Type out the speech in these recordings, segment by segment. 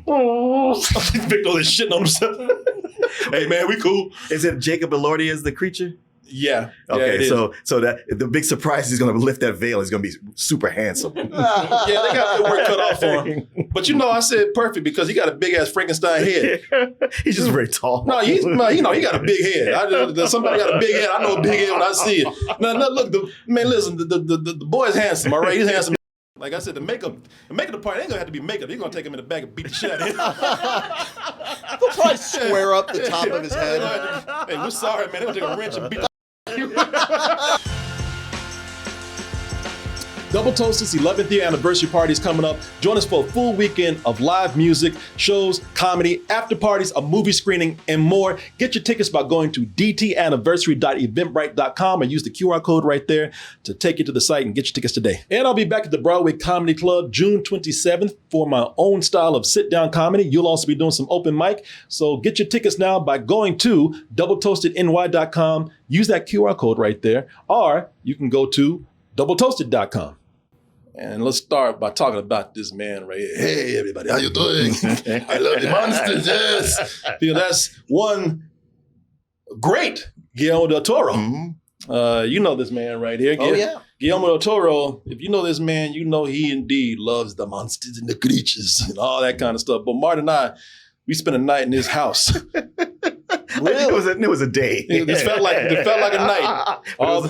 Victor is shitting on himself. Hey man, we cool. Is it Jacob Elordi as the creature? Yeah. Okay, yeah, so that the big surprise is going to lift that veil. He's going to be super handsome. Yeah, they got the work cut off for him. But I said perfect because he got a big ass Frankenstein head. He's just very tall. No, he got a big head. Somebody got a big head. I know a big head when I see it. Now look, listen, the boy's handsome. All right, he's handsome. Like I said, the makeup part ain't gonna have to be makeup. You're gonna take him in the back and beat the shit out of him. They'll probably square up the top of his head. Hey, we're sorry, man. They're gonna take a wrench and beat the Double Toasted's 11th year anniversary party is coming up. Join us for a full weekend of live music, shows, comedy, after parties, a movie screening, and more. Get your tickets by going to dtanniversary.eventbrite.com and use the QR code right there to take you to the site and get your tickets today. And I'll be back at the Broadway Comedy Club June 27th for my own style of sit-down comedy. You'll also be doing some open mic. So get your tickets now by going to doubletoastedny.com. Use that QR code right there, or you can go to doubletoasted.com. And let's start by talking about this man right here. Hey, everybody, how you doing? I love the monsters, yes. That's one great Guillermo Del Toro. Mm-hmm. You know this man right here. Guillermo Del Toro, if you know this man, you know he indeed loves the monsters and the creatures and all that kind of stuff. But Martin and I, we spent a night in his house. Really? It was a day. It felt like a night.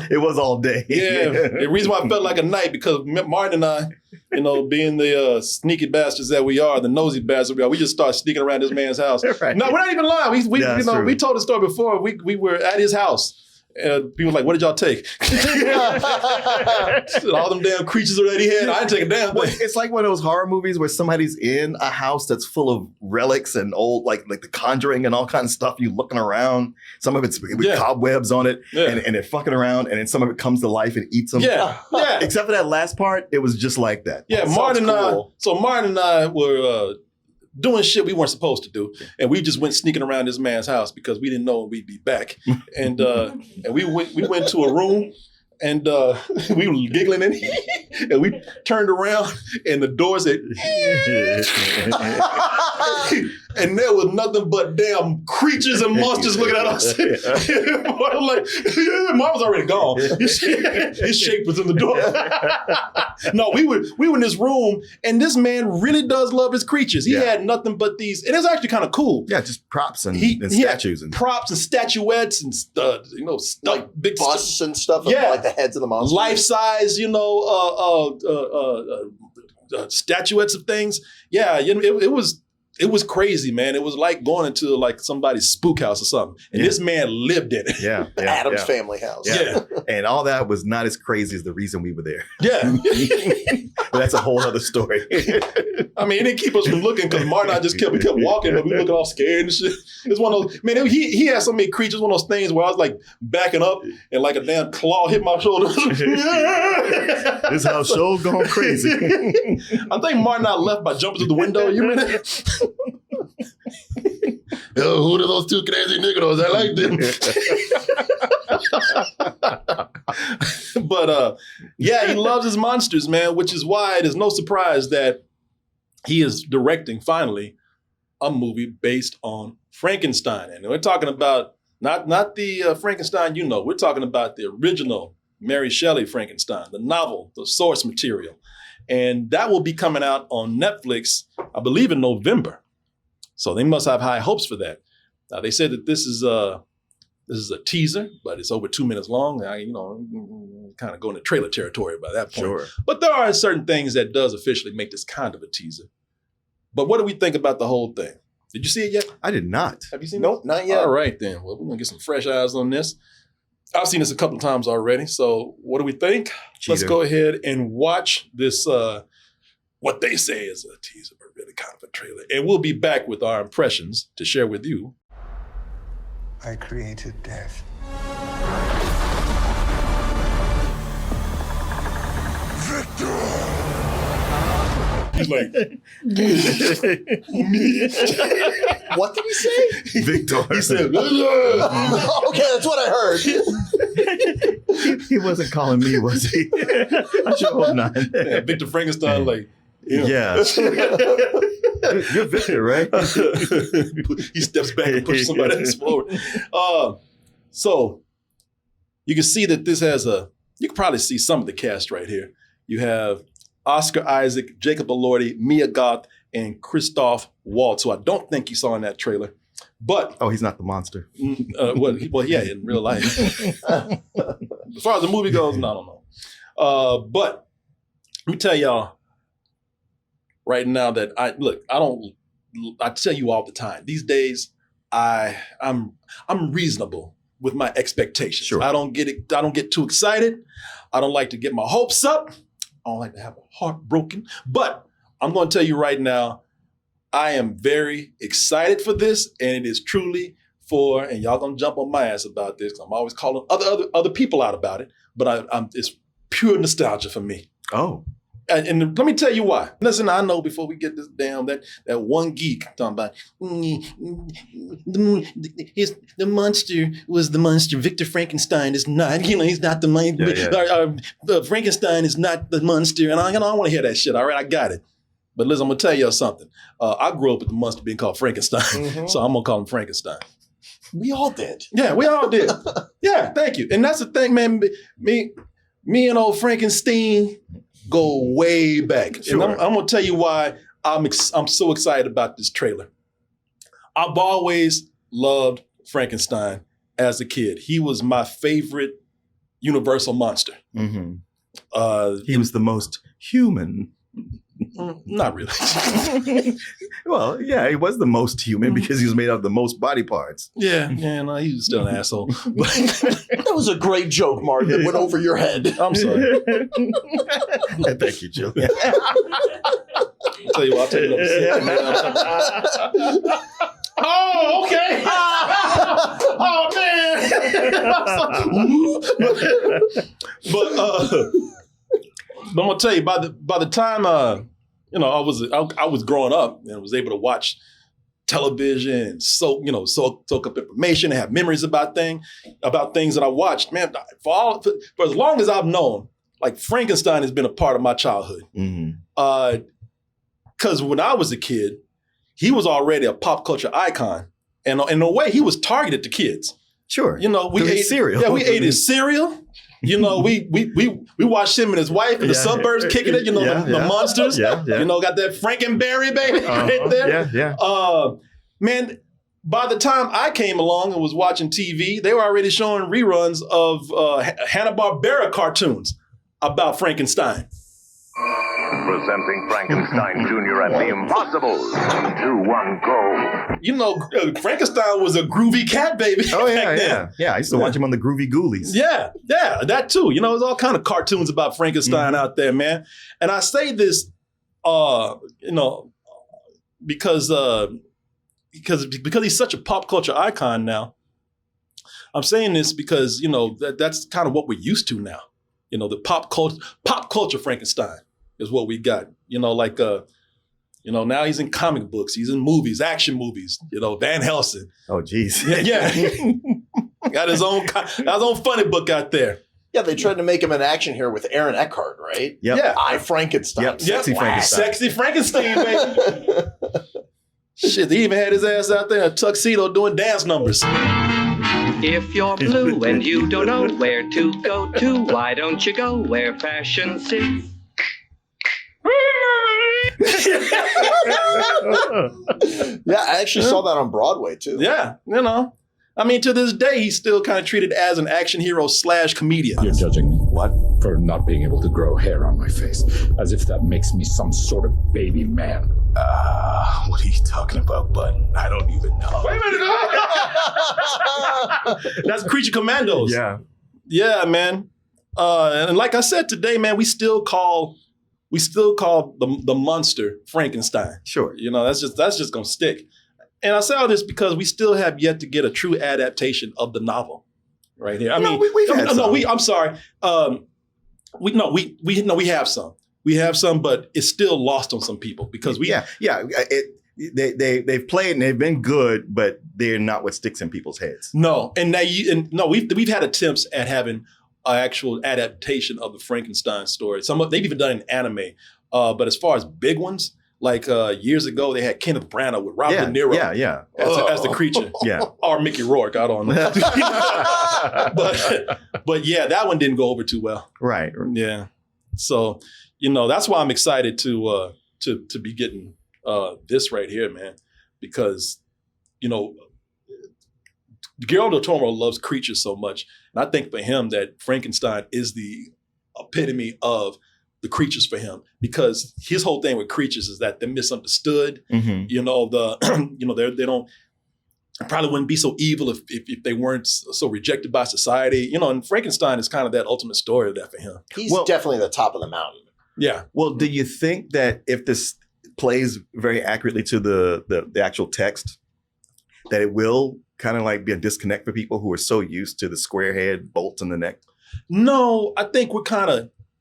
It was all day. Yeah. The reason why it felt like a night because Martin and I, being the sneaky bastards that we are, the nosy bastards we are, we just started sneaking around this man's house. Right. No, we're not even lying. We told the story before. We were at his house. And people were like, what did y'all take? All them damn creatures already had. I didn't take a damn thing. It's like one of those horror movies where somebody's in a house that's full of relics and old, like The Conjuring and all kinds of stuff. You looking around. Some of it's with cobwebs on it. Yeah. And they're fucking around. And then some of it comes to life and eats them. Yeah. Yeah. Except for that last part, it was just like that. Yeah. Martin and I were doing shit we weren't supposed to do. And we just went sneaking around this man's house because we didn't know we'd be back. And we went to a room and we were giggling in and we turned around and the door said, and there was nothing but damn creatures and monsters looking at us. Mom was already gone. His shape was in the door. No, we were in this room, and this man really does love his creatures. He had nothing but these, and it's actually kind of cool. Yeah, just props and statues and props and statuettes and stuff, like big busts and stuff. Yeah, like the heads of the monsters, life size, statuettes of things. Yeah, it was crazy, man. It was like going into like somebody's spook house or something. And this man lived in it. Yeah. Adam's family house. Yeah. And all that was not as crazy as the reason we were there. Yeah. But that's a whole other story. I mean, it didn't keep us from looking because Martin and I just kept walking, but we looking all scared and shit. It's one of those, man, he had so many creatures, one of those things where I was like backing up and like a damn claw hit my shoulder. This house so gone crazy. I think Martin and I left by jumping through the window. You remember that? Yo, who are those two crazy niggas? I like them. But he loves his monsters, man, which is why it is no surprise that he is directing finally a movie based on Frankenstein. And we're talking about not the Frankenstein we're talking about the original Mary Shelley Frankenstein, the novel, the source material. And that will be coming out on Netflix, I believe in November. So they must have high hopes for that. Now they said that this is a teaser, but it's over 2 minutes long. Kind of going to trailer territory by that point. Sure. But there are certain things that does officially make this kind of a teaser. But what do we think about the whole thing? Did you see it yet? I did not. Have you seen it? Nope, not yet. All right, then. Well, we're going to get some fresh eyes on this. I've seen this a couple of times already. So what do we think? Cheater. Let's go ahead and watch this, what they say is a teaser, but really kind of a trailer. And we'll be back with our impressions to share with you. I created death. Victor! He's like, what did he say? Victor. He said, okay, that's what I heard. He wasn't calling me, was he? I sure hope not. Victor Frankenstein, like, yeah. You're Victor, right? He steps back and pushes somebody else forward. So you can see that this has you can probably see some of the cast right here. You have Oscar Isaac, Jacob Elordi, Mia Goth, and Christoph Waltz, who I don't think you saw in that trailer. But he's not the monster. Well, yeah, in real life. As far as the movie goes, no, I don't know. But let me tell y'all right now that I tell you all the time. These days, I'm reasonable with my expectations. Sure. I don't get too excited. I don't like to get my hopes up. I don't like to have a heart broken. But I'm going to tell you right now, I am very excited for this, and it is truly and y'all gonna jump on my ass about this, 'cause I'm always calling other people out about it, but it's pure nostalgia for me. Oh. And let me tell you why. Listen, I know before we get this down, that one geek talking about the monster was the monster. Victor Frankenstein is not. He's not the monster. Frankenstein is not the monster. And I don't want to hear that shit. All right, I got it. But listen, I'm gonna tell y'all something. I grew up with the monster being called Frankenstein, so I'm gonna call him Frankenstein. We all did. Yeah, we all did. Yeah, thank you. And that's the thing, man. Me and old Frankenstein go way back. Sure. And I'm gonna tell you why I'm so excited about this trailer. I've always loved Frankenstein as a kid. He was my favorite Universal monster. Mm-hmm. He was the most human. Not really. Well, yeah, he was the most human because he was made out of the most body parts. Yeah, no, he was still an asshole. But that was a great joke, Mark, that went over your head. I'm sorry. Thank you, Jill. I'll tell you what, I'll take it up. Oh, okay. Oh man. But I'm gonna tell you, by the time I was growing up and was able to watch television and soak up information and have memories about things that I watched, man, for as long as I've known, like Frankenstein has been a part of my childhood. Mm-hmm. Because when I was a kid, he was already a pop culture icon, and in a way, he was targeted to kids. Sure, we ate cereal. Yeah, we ate his cereal. We watched him and his wife in the suburbs kicking it. The monsters. Yeah. Got that Frankenberry baby right there. Yeah. Man, by the time I came along and was watching TV, they were already showing reruns of Hanna-Barbera cartoons about Frankenstein. Presenting Frankenstein Jr. at the Impossible. 2, 1, go. Frankenstein was a groovy cat baby. Oh, yeah. I used to watch him on the Groovy Ghoulies. Yeah, that too. There's all kind of cartoons about Frankenstein out there, man. And I say this, because he's such a pop culture icon now. I'm saying this because, that's kind of what we're used to now. The pop culture Frankenstein is what we got. Now he's in comic books, he's in movies, action movies. Van Helsing. Oh, geez. Yeah. got his own funny book out there. Yeah, they tried to make him an action hero with Aaron Eckhart, right? Yep. Yeah. I Frankenstein. Yep. Sexy Frankenstein, baby. Shit, he even had his ass out there in a tuxedo doing dance numbers. If you're blue and you don't know where to go to, why don't you go where fashion sits? Yeah, I actually saw that on Broadway too. Yeah, to this day, he's still kind of treated as an action hero / comedian. You're judging me. What? For not being able to grow hair on my face. As if that makes me some sort of baby man. What are you talking about, bud? I don't even know. Wait a minute. That's Creature Commandos. Yeah. Yeah, man. And like I said today, man, we still call the monster Frankenstein. Sure. That's just gonna stick. And I say all this because we still have yet to get a true adaptation of the novel right here. We've had some. I'm sorry. We have some. We have some, but it's still lost on some people because they've played and they've been good, but they're not what sticks in people's heads. No, we've had attempts at having an actual adaptation of the Frankenstein story. They've even done an anime, but as far as big ones, Like years ago, they had Kenneth Branagh with Robert De Niro as the creature. Or Mickey Rourke. I don't know. but yeah, that one didn't go over too well. Right. Yeah. So, that's why I'm excited to be getting this right here, man. Because, Guillermo Del Toro loves creatures so much. And I think for him that Frankenstein is the epitome of the creatures for him, because his whole thing with creatures is that they're misunderstood. Mm-hmm. They don't probably wouldn't be so evil if they weren't so rejected by society. And Frankenstein is kind of that ultimate story of that for him. He's definitely the top of the mountain. Yeah. Well, do you think that if this plays very accurately to the actual text, that it will kind of like be a disconnect for people who are so used to the square head bolts in the neck? No, I think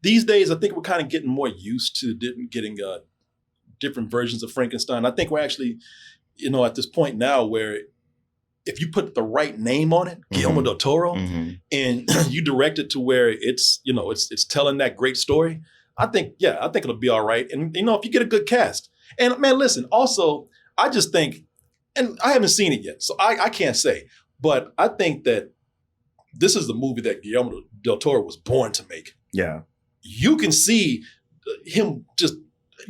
these days, I think we're kind of getting more used to getting different versions of Frankenstein. I think we're actually, at this point now where if you put the right name on it, Guillermo Del Toro, and you direct it to where it's telling that great story, I think it'll be all right. And, if you get a good cast. And man, listen, also, I just think, and I haven't seen it yet, so I can't say, but I think that this is the movie that Guillermo Del Toro was born to make. Yeah. You can see you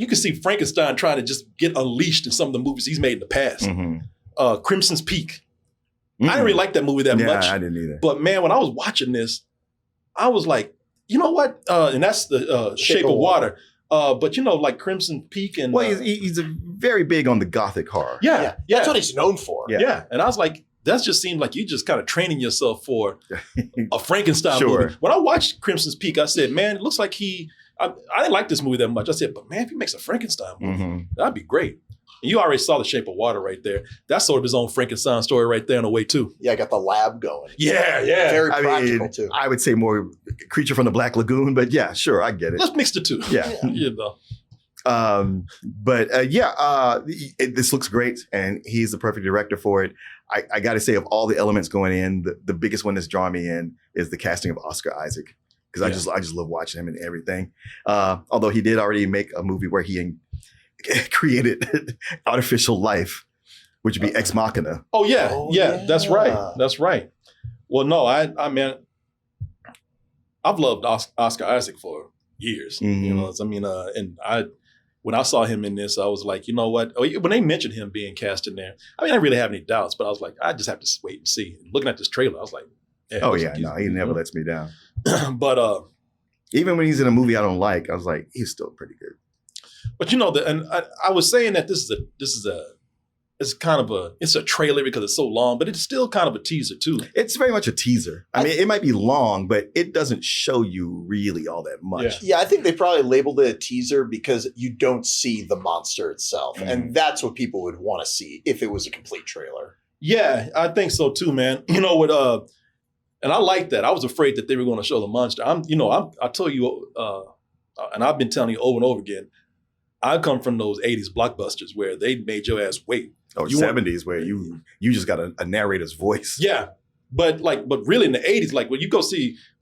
can see Frankenstein trying to just get unleashed in some of the movies he's made in the past. Crimson's Peak. I didn't really like that movie that much. I didn't either. But man, when I was watching this, I was like, you know what? And that's the Shape of Water. But like Crimson Peak and he's very big on the gothic horror. Yeah. That's what he's known for. Yeah. And I was like, that just seemed like you just kind of training yourself for a Frankenstein movie. When I watched Crimson's Peak, I said, man, it looks like I didn't like this movie that much. I said, but man, if he makes a Frankenstein movie, that'd be great. And you already saw The Shape of Water right there. That's sort of his own Frankenstein story right there in a way too. Yeah, I got the lab going. Yeah. Very practical too. I would say more Creature from the Black Lagoon, but yeah, sure, I get it. Let's mix the two. Yeah. This looks great, and he's the perfect director for it. I got to say, of all the elements going in, the biggest one that's drawing me in is the casting of Oscar Isaac, because I just love watching him and everything. Although he did already make a movie where he created artificial life, which would be Ex Machina. Oh yeah, that's right. Well, no, I mean, I've loved Oscar Isaac for years. When I saw him in this, I was like, you know what? When they mentioned him being cast in there, I mean, I didn't really have any doubts, but I was like, I just have to wait and see. And looking at this trailer, I was like, he never lets me down. But even when he's in a movie I don't like, I was like, he's still pretty good. But and I was saying that it's a trailer because it's so long, but it's still kind of a teaser too. It's very much a teaser. I mean, it might be long, but it doesn't show you really all that much. Yeah, I think they probably labeled it a teaser because you don't see the monster itself. And that's what people would want to see if it was a complete trailer. Yeah, I think so too, man. And I like that. I was afraid that they were going to show the monster. I told you, and I've been telling you over and over again, I come from those 80s blockbusters where they made your ass wait. Or 70s where you just got a narrator's voice. Yeah. But really in the 80s, like when you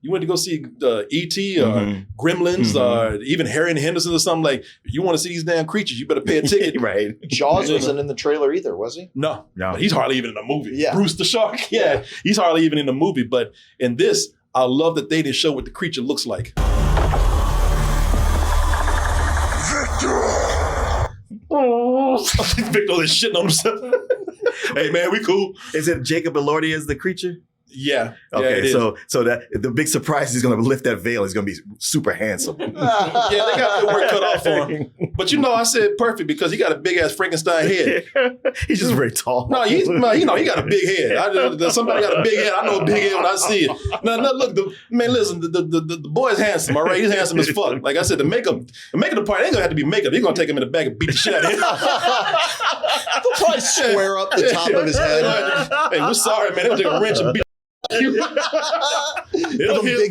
went to go see E.T. or Gremlins or even Harry and the Hendersons or something, like, if you want to see these damn creatures, you better pay a ticket. Right. Jaws wasn't in the trailer either, was he? No. He's hardly even in the movie. Yeah. Bruce the Shark. Yeah. He's hardly even in the movie. But in this, I love that they didn't show what the creature looks like. Victor is shitting on himself. Hey man, we cool. Is it Jacob Elordi as the creature? Yeah. Okay, so that the big surprise is going to lift that veil. He's going to be super handsome. Yeah, they got their work cut off for him. But I said perfect because he got a big ass Frankenstein head. He's just very tall. No, he got a big head. Somebody got a big head. I know a big head when I see it. Now look, listen, the boy's handsome. All right, he's handsome as fuck. Like I said, the makeup department ain't gonna have to be makeup. They're gonna take him in the back and beat the shit out of him. They'll probably square up the top of his head. Hey, we're sorry, man. They'll take a wrench and beat. Big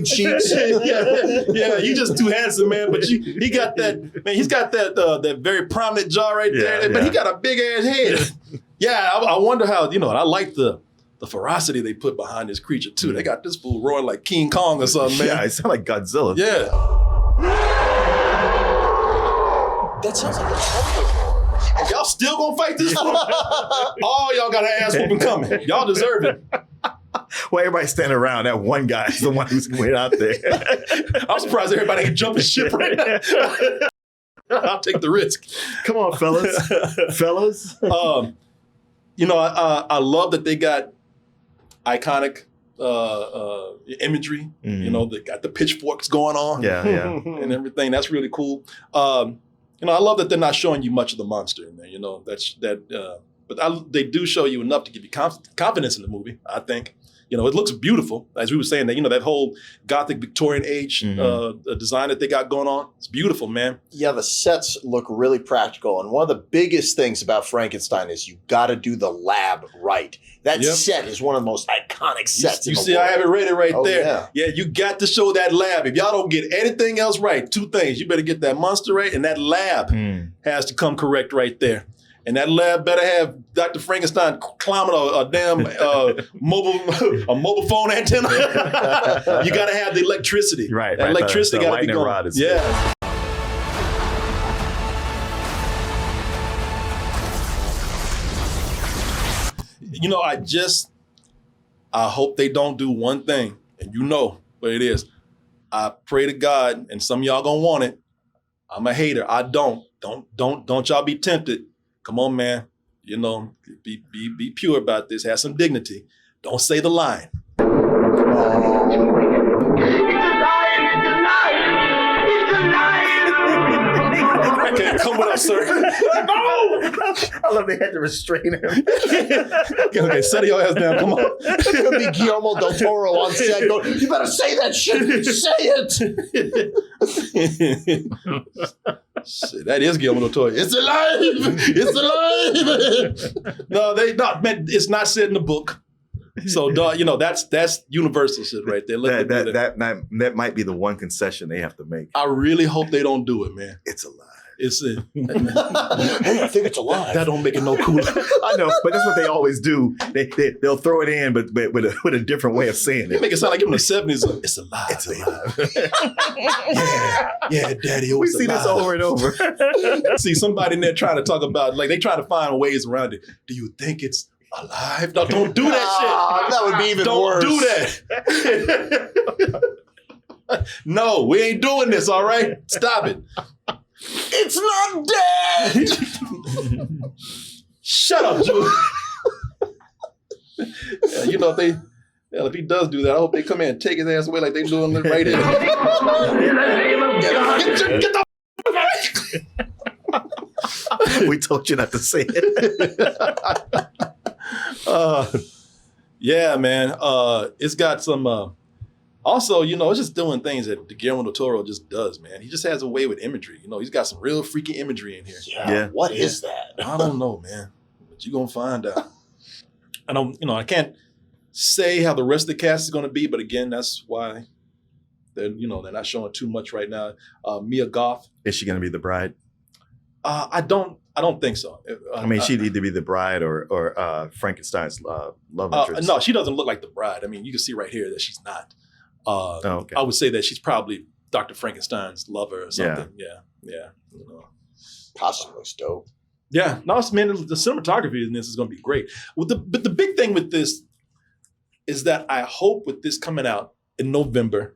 cheeks. yeah, you just too handsome, man. But he got that, man. He's got that very prominent jaw right there. But he got a big ass head. Yeah, I wonder how. And I like the ferocity they put behind this creature too. They got this fool roaring like King Kong or something, man. Yeah, it sounds like Godzilla. Yeah. That sounds like a Tumblr. Y'all still gonna fight this one? Oh, y'all got an ass whooping coming. Y'all deserve it. Well, everybody's standing around. That one guy is the one who's way out there. I'm surprised everybody ain't jumping ship right now. I'll take the risk. Come on, fellas. You know, I love that they got iconic imagery. You know, they got the pitchforks going on. Yeah. And everything. That's really cool. You know, I love that they're not showing you much of the monster in there. You know, but they do show you enough to give you confidence in the movie, I think. You know, it looks beautiful, as we were saying, that, you know, that whole Gothic Victorian age design that they got going on. It's beautiful, man. Yeah, the sets look really practical. And one of the biggest things about Frankenstein is you got to do the lab right. That set is one of the most iconic sets in the see, world. I have it rated right there. Yeah. Yeah, you got to show that lab. If y'all don't get anything else right, two things. You better get that monster right, and that lab has to come correct right there. And that lab better have Dr. Frankenstein climbing a damn mobile phone antenna. You got to have the electricity. Right. That electricity got to be going. Rod is yeah. You know, I hope they don't do one thing, and you know what it is. I pray to God, and some of y'all gonna want it. I'm a hater. I don't y'all be tempted. Come on, man. You know, be pure about this. Have some dignity. Don't say the line. Okay, come with us, sir. No! I love they had to restrain him. Okay, settle your ass down. Come on. It'll be Guillermo Del Toro on set going, you better say that shit. Say it. Shit, that is Guillermo Del Toro. It's alive. It's alive. No, man, it's not said in the book. So, you know, that's universal shit right there. That might be the one concession they have to make. I really hope they don't do it, man. It's alive. Hey, I think it's alive. That don't make it no cooler. I know, but that's what they always do. They'll throw it in, but with a different way of saying They it. make it sound like in the 70s. It's alive. It's alive. yeah, Daddy. We see this over and over. See somebody in there trying to talk about, like, they try to find ways around it. Do you think it's alive? No, don't do that shit. That would be even worse. Don't do that. No, we ain't doing this, all right? Stop it. It's not dead. Shut up, Julie. Yeah, you know, if he does do that, I hope they come in and take his ass away like they doing it right here. In the name of God. Get the We told you not to say it. Yeah, man. It's got some. Also, you know, it's just doing things that Guillermo Del Toro just does, man. He just has a way with imagery. You know, he's got some real freaky imagery in here. Yeah. What is that? I don't know, man. But you're gonna find out. I can't say how the rest of the cast is gonna be, but again, that's why they're not showing too much right now. Mia Goth. Is she going to be the bride? I don't think so. I mean, she'd either be the bride or Frankenstein's love interest. No, she doesn't look like the bride. I mean, you can see right here that she's not. Okay. I would say that she's probably Dr. Frankenstein's lover or something. Yeah. You know. Costume looks dope. Yeah, no, man, the cinematography in this is going to be great. But the big thing with this is that I hope with this coming out in November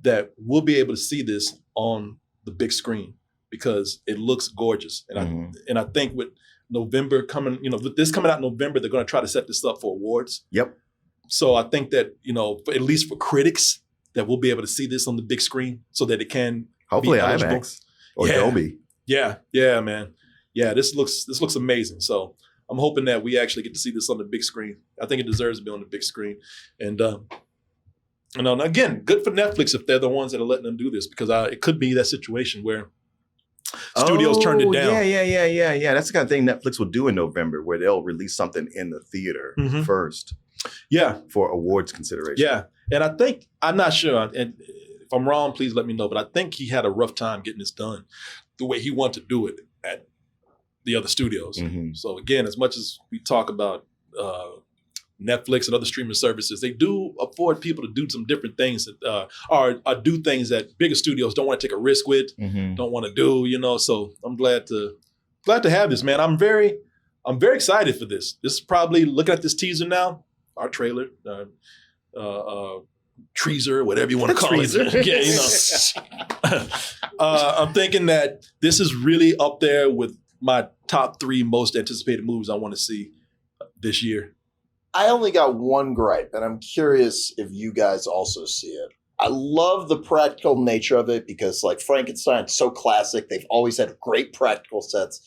that we'll be able to see this on the big screen because it looks gorgeous. And I think with November coming, with this coming out in November, they're going to try to set this up for awards. Yep. So I think that, at least for critics, that we'll be able to see this on the big screen so that it can hopefully be eligible. IMAX or Dolby. Yeah, man. Yeah, this looks amazing. So I'm hoping that we actually get to see this on the big screen. I think it deserves to be on the big screen. And again, good for Netflix if they're the ones that are letting them do this because it could be that situation where studios turned it down. Yeah. That's the kind of thing Netflix will do in November where they'll release something in the theater first. Yeah. For awards consideration. Yeah. And I'm not sure. And if I'm wrong, please let me know. But I think he had a rough time getting this done the way he wanted to do it at the other studios. So again, as much as we talk about Netflix and other streaming services, they do afford people to do some different things that or do things that bigger studios don't want to take a risk with, don't want to do, So I'm glad to glad to have this, man. I'm very excited for this. This is probably, looking at this teaser now, our trailer, treaser, whatever you want to call it. Yeah, you know. I'm thinking that this is really up there with my top 3 most anticipated movies I want to see this year. I only got one gripe, and I'm curious if you guys also see it. I love the practical nature of it because, like, Frankenstein's so classic. They've always had great practical sets.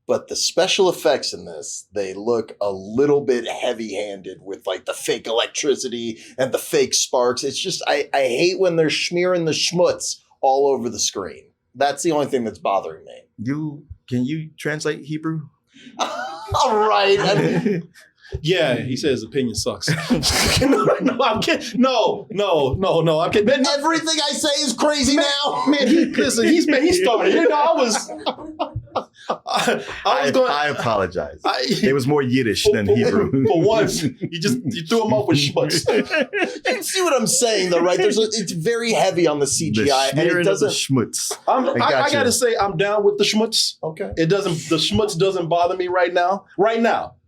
But the special effects in this, they look a little bit heavy-handed with, like, the fake electricity and the fake sparks. It's just, I hate when they're smearing the schmutz all over the screen. That's the only thing that's bothering me. Can you translate Hebrew? All right. Yeah, he says his opinion sucks. No, I'm kidding. No, I'm kidding. Man, everything I say is crazy now. Man, he started. You know, I apologize. It was more Yiddish than Hebrew. For once, you threw him off with schmutz. You see what I'm saying, though, right? It's very heavy on the CGI, and it doesn't. The schmutz. I gotta say, I'm down with the schmutz. Okay, the schmutz doesn't bother me right now.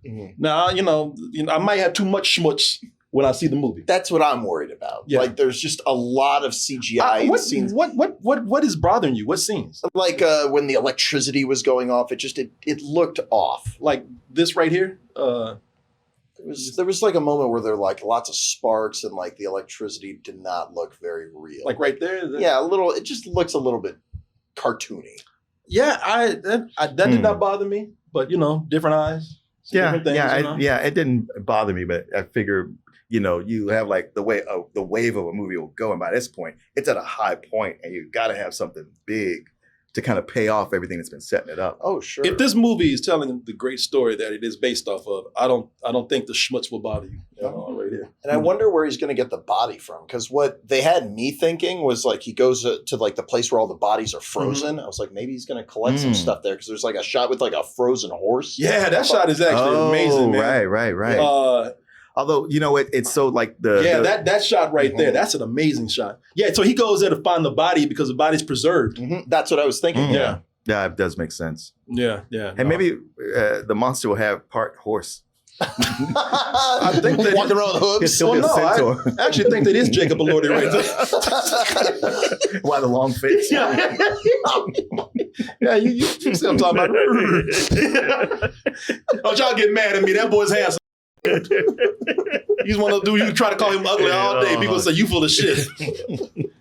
Mm-hmm. Now, you know, I might have too much schmutz when I see the movie. That's what I'm worried about. Yeah. Like, there's just a lot of CGI scenes. What is bothering you? What scenes? Like when the electricity was going off, it looked off. Like this right here. There was like a moment where there were like lots of sparks and like the electricity did not look very real. Like right there. Yeah, a little. It just looks a little bit cartoony. Yeah, that did not bother me. But you know, different eyes. It didn't bother me, but I figure, you know, you have like the wave of a movie will go, and by this point, it's at a high point, and you got to have something big to kind of pay off everything that's been setting it up. Oh, sure. If this movie is telling the great story that it is based off of, I don't think the schmutz will bother you. Right here. And I wonder where he's going to get the body from, because what they had me thinking was like he goes to like the place where all the bodies are frozen. Mm-hmm. I was like, maybe he's going to collect some stuff there, because there's like a shot with like a frozen horse. Yeah, that shot is actually amazing, man. Right. Although, you know, it's so like that shot right there, that's an amazing shot. Yeah, so he goes there to find the body because the body's preserved. Mm-hmm. That's what I was thinking. Mm-hmm. Yeah, it does make sense. Yeah. And maybe the monster will have part horse. I think that walking around hooves. Well, no, I actually think that is Jacob Elordi right there. Why the long face? Yeah, you see what I'm talking about. Don't y'all get mad at me. That boy's handsome. He's one of those dudes you try to call him ugly all day. People say you full of shit.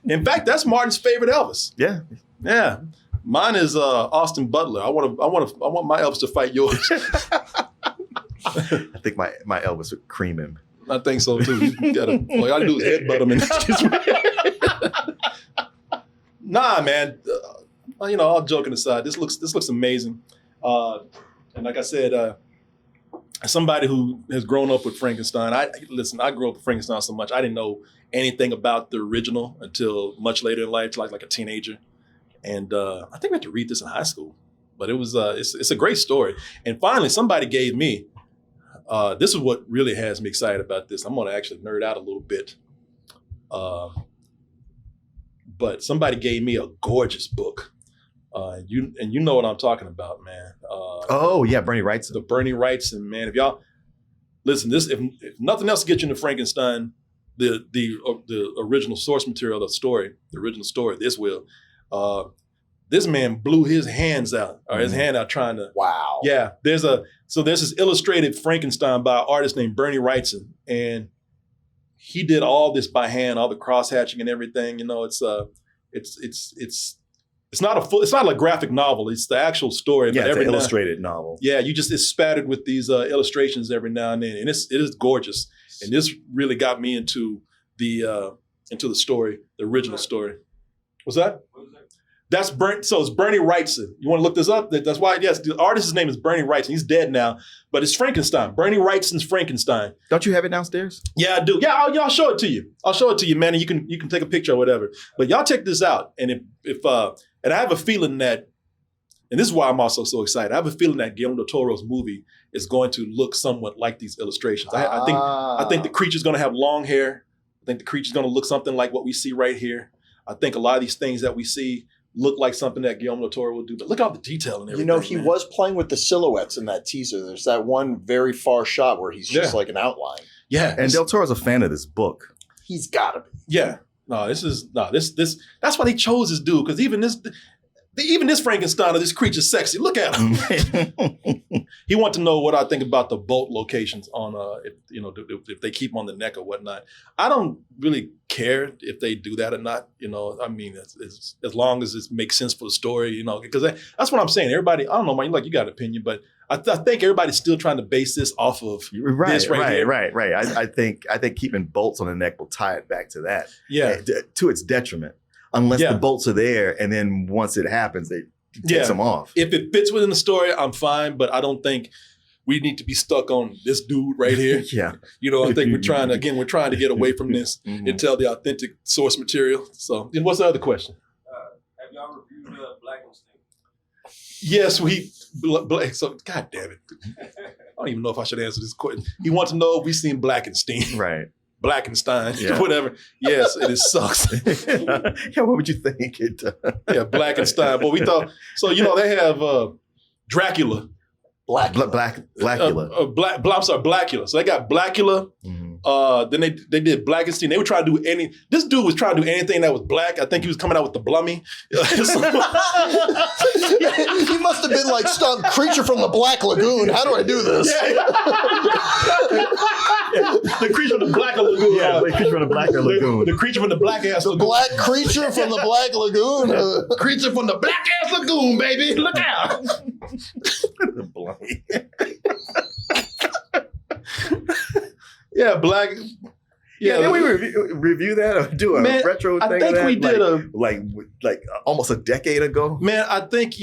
In fact, that's Martin's favorite Elvis. Yeah. Mine is Austin Butler. I want my Elvis to fight yours. I think my Elvis would cream him. I think so too. All you gotta do is headbutt him and Nah, man. You know, all joking aside, this looks amazing. And like I said, as somebody who has grown up with Frankenstein, I grew up with Frankenstein so much I didn't know anything about the original until much later in life, like a teenager. And I think we had to read this in high school, but it was it's a great story. And finally, somebody gave me. This is what really has me excited about this. I'm going to actually nerd out a little bit. But somebody gave me a gorgeous book. You know what I'm talking about, man. Bernie Wrightson. The Bernie Wrightson, man. If y'all listen, if nothing else gets you into Frankenstein, the original source material of the story, the original story, this will. This man blew his hands out, or his hand out trying to. Wow. Yeah, there's this illustrated Frankenstein by an artist named Bernie Wrightson, and he did all this by hand, all the cross hatching and everything. You know, it's not a graphic novel. It's the actual story. Yeah, it's an illustrated novel. Yeah, it's spattered with these illustrations every now and then, and it is gorgeous. And this really got me into the story, the original story. What's that? That's so it's Bernie Wrightson. You want to look this up? That's why, yes, the artist's name is Bernie Wrightson. He's dead now, but it's Frankenstein. Bernie Wrightson's Frankenstein. Don't you have it downstairs? Yeah, I do. Yeah, I'll show it to you. I'll show it to you, man, and you can take a picture or whatever. But y'all check this out. And if I have a feeling that, and this is why I'm also so excited, I have a feeling that Guillermo Del Toro's movie is going to look somewhat like these illustrations. I think the creature's going to have long hair. I think the creature's going to look something like what we see right here. I think a lot of these things that we see look like something that Guillermo Del Toro would do. But look at all the detail and everything. You know, he was playing with the silhouettes in that teaser. There's that one very far shot where he's just like an outline. Yeah. And Del Toro's a fan of this book. He's got to be. Yeah. This. That's why they chose this dude, because even this Frankenstein or this creature's sexy. Look at him. He wanted to know what I think about the bolt locations on, if they keep on the neck or whatnot. I don't really care if they do that or not. I mean, it's, as long as it makes sense for the story, because that's what I'm saying. Everybody, I don't know, man, you got an opinion, but I think everybody's still trying to base this off of this right here. Right. I think keeping bolts on the neck will tie it back to that. Yeah. To its detriment. Unless the bolts are there, and then once it happens, they take them off. If it fits within the story, I'm fine, but I don't think we need to be stuck on this dude right here. Yeah. I think we're trying to get away from this and tell the authentic source material. So, and what's the other question? Have y'all reviewed Blackenstein? Yes, so, God damn it. I don't even know if I should answer this question. He wants to know if we've seen Blackenstein. Right. Blackenstein, whatever. Yes, it sucks. Yeah, what would you think? Blackenstein. But we thought, so, they have Dracula. Blackula. I'm sorry, Blackula. So they got Blackula. Then they did Blackenstein. They were trying to do this dude was trying to do anything that was black. I think he was coming out with the Blummy. He must have been like some creature from the Black Lagoon. How do I do this? The creature from the Black Lagoon. Yeah, the creature from the Black Lagoon. The creature from the Black ass lagoon. The black creature from the Black Lagoon. Creature from the Black ass lagoon, baby. Look out. The Blummy. Yeah, Black. Yeah, did we review that or do a retro thing? I think we did like almost a decade ago. Man, I think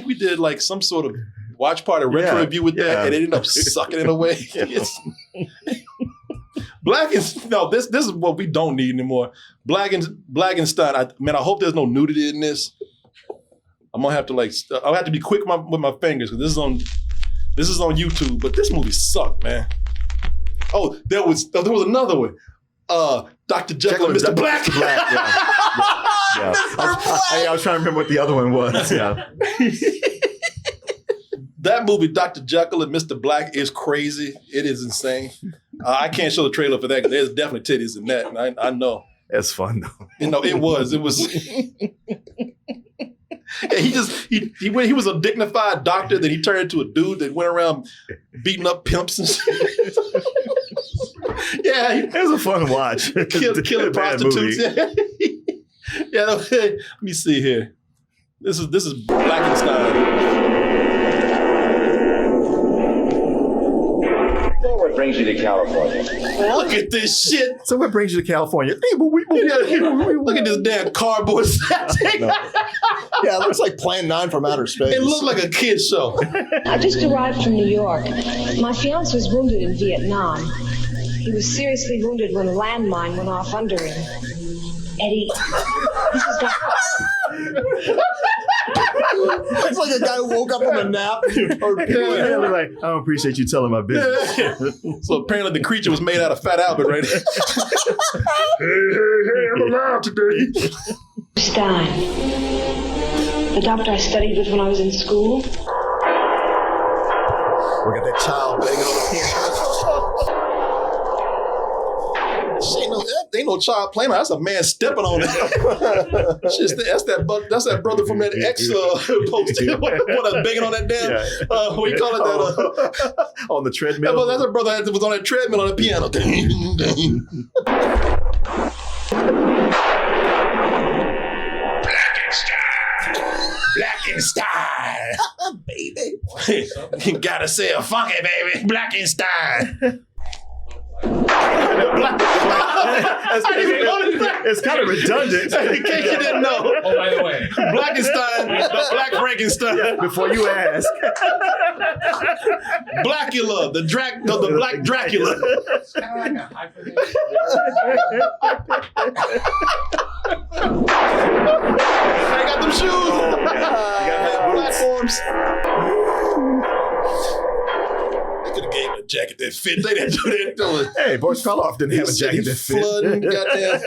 we did like some sort of watch party retro review with that, and it ended up sucking it away. This is what we don't need anymore. Blackenstein. I hope there's no nudity in this. I'm gonna have to I'll have to be quick with my fingers because this is on YouTube. But this movie sucked, man. Oh, there was another one. Dr. Jekyll and Mr. Black. I was trying to remember what the other one was. Yeah. That movie, Dr. Jekyll and Mr. Black, is crazy. It is insane. I can't show the trailer for that because there's definitely titties in that. And I know. That's fun though. It was. Yeah, he was a dignified doctor, then he turned into a dude that went around beating up pimps and shit. Yeah, it was a fun watch. Killing prostitutes. Yeah, let me see here. This is Blackenstein. What brings you to California? Look at this shit. So what brings you to California? Look at this damn cardboard setting. Yeah, it looks like Plan 9 from outer space. It looks like a kid's show. I just arrived from New York. My fiancé was wounded in Vietnam. He was seriously wounded when a landmine went off under him. Eddie, this is It's like a guy who woke up from a nap. I don't appreciate you telling my business. So apparently the creature was made out of Fat Albert right here. Hey, I'm alive today. Stein, the doctor I studied with when I was in school. Look at that child banging on the piano. Ain't no child playing. That's a man stepping on it. That's that brother from that X post. What banging on that damn? What do you call it? That on the treadmill. That's a brother that was on that treadmill on the piano. Blackenstein, baby. You gotta say a funky baby. Blackenstein. It's kind of redundant. In case you didn't know. Oh, by the way. Blackenstein, the Black Frankenstein. Yeah, before you ask. Blackula, the Black Dracula. It's kind of like a hyphenated. I got them shoes. You got that platforms. Could have gave him a jacket that fit. They didn't do that. Hey, Boris Karloff didn't have a jacket that fit. Flooding, goddamn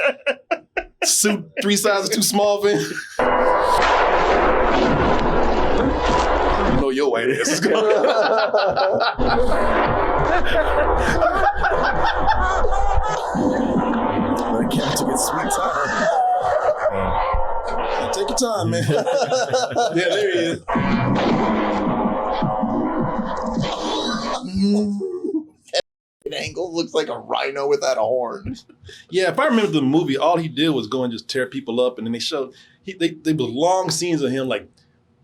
suit 3 sizes too small for him. white ass is I can't take it sweet time. Take your time, man. Yeah, there he is. Angle looks like a rhino without a horn. Yeah, if I remember the movie, all he did was go and just tear people up, and then they showed they was long scenes of him like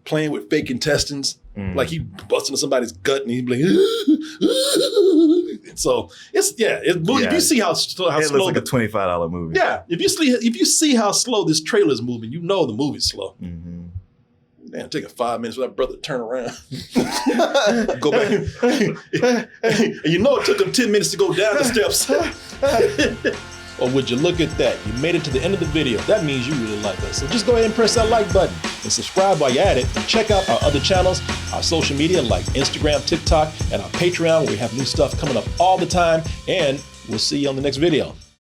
playing with fake intestines, like he busting somebody's gut, and he'd be like, so if you see how slow it looks like a $25 movie. Yeah, if you see how slow this trailer is moving, you know the movie's slow. Mm-hmm. Man, taking 5 minutes for that brother to turn around. Go back. And you know it took him 10 minutes to go down the steps. Or would you look at that? You made it to the end of the video. That means you really like us. So just go ahead and press that like button and subscribe while you're at it. And check out our other channels, our social media like Instagram, TikTok, and our Patreon where we have new stuff coming up all the time. And we'll see you on the next video.